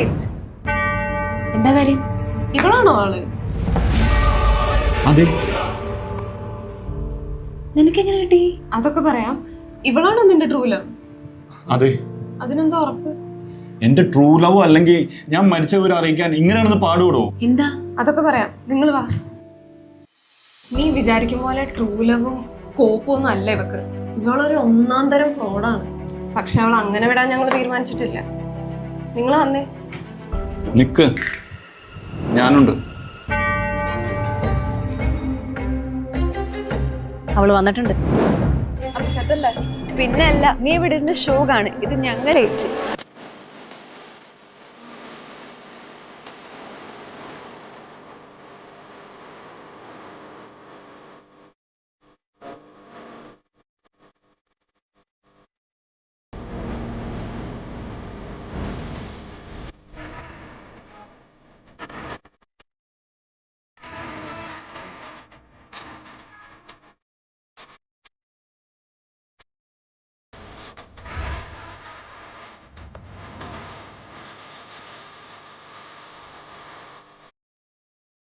Wait, എന്താ കാര്യം? ഇവളാണോ ആള്? അതെ. നിനക്കെങ്ങനെ കിട്ടി? അതൊക്കെ പറയാം. ഇവളാണോ നിന്റെ ട്രൂ ലവ്? അതെ. അതിനെന്താ ഉറപ്പ്? എന്റെ ട്രൂ ലവ് അല്ലെങ്കിൽ ഞാൻ മരിച്ചവരെ അറിയിക്കാൻ ഇങ്ങനെയാണെന്ന് പാടുപെടോ? എന്താ? അതൊക്കെ പറയാം, നിങ്ങൾ വാ. നീ വിചാരിക്കും പോലെ ട്രൂ ലവും കോപ്പും ഒന്നും അല്ല ഇവക്ക്. ഇവളൊരു ഒന്നാം തരം ഫ്രോഡാണ്. പക്ഷെ അവൾ അങ്ങനെ വിടാൻ ഞങ്ങൾ തീരുമാനിച്ചിട്ടില്ല. നിങ്ങൾ വന്നേ. നിക്ക്, ഞാനുണ്ട്. അവള് വന്നിട്ടുണ്ട്. അത് സെറ്റല്ലേ? പിന്നെ അല്ല, നീ ഇവിടെ ഇരുന്ന് ഷോ കാണ്, ഇത് ഞങ്ങൾ ഏറ്റു.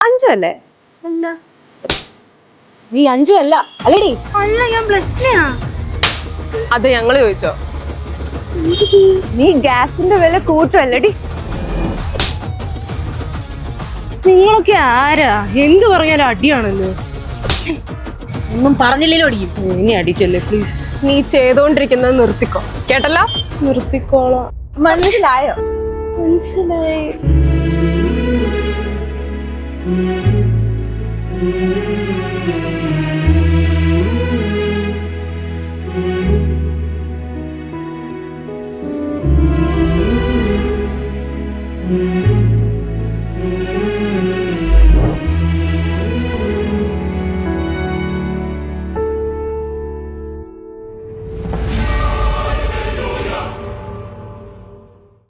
അഞ്ചു അല്ലേ? നീ അഞ്ചു അല്ല അല്ലേടി? അല്ല, ഞാൻ പ്ലസ്റ്റിനാ. അത് ഞങ്ങള് ചോദിച്ചോ? നീ ഗ്യാസിന്റെ വില കൂട്ടുമല്ലടി. നിങ്ങളൊക്കെ ആരാ? എന്ത് പറഞ്ഞാലും അടിയാണല്ലോ. ഒന്നും പറഞ്ഞില്ലല്ലോ അടിക്കും. ഇനി അടിക്കല്ലേ പ്ലീസ്. നീ ചെയ്തോണ്ടിരിക്കുന്നത് നിർത്തിക്കോ, കേട്ടല്ലോ? നിർത്തിക്കോളാം. മനസ്സിലായോ? മനസ്സിലായി.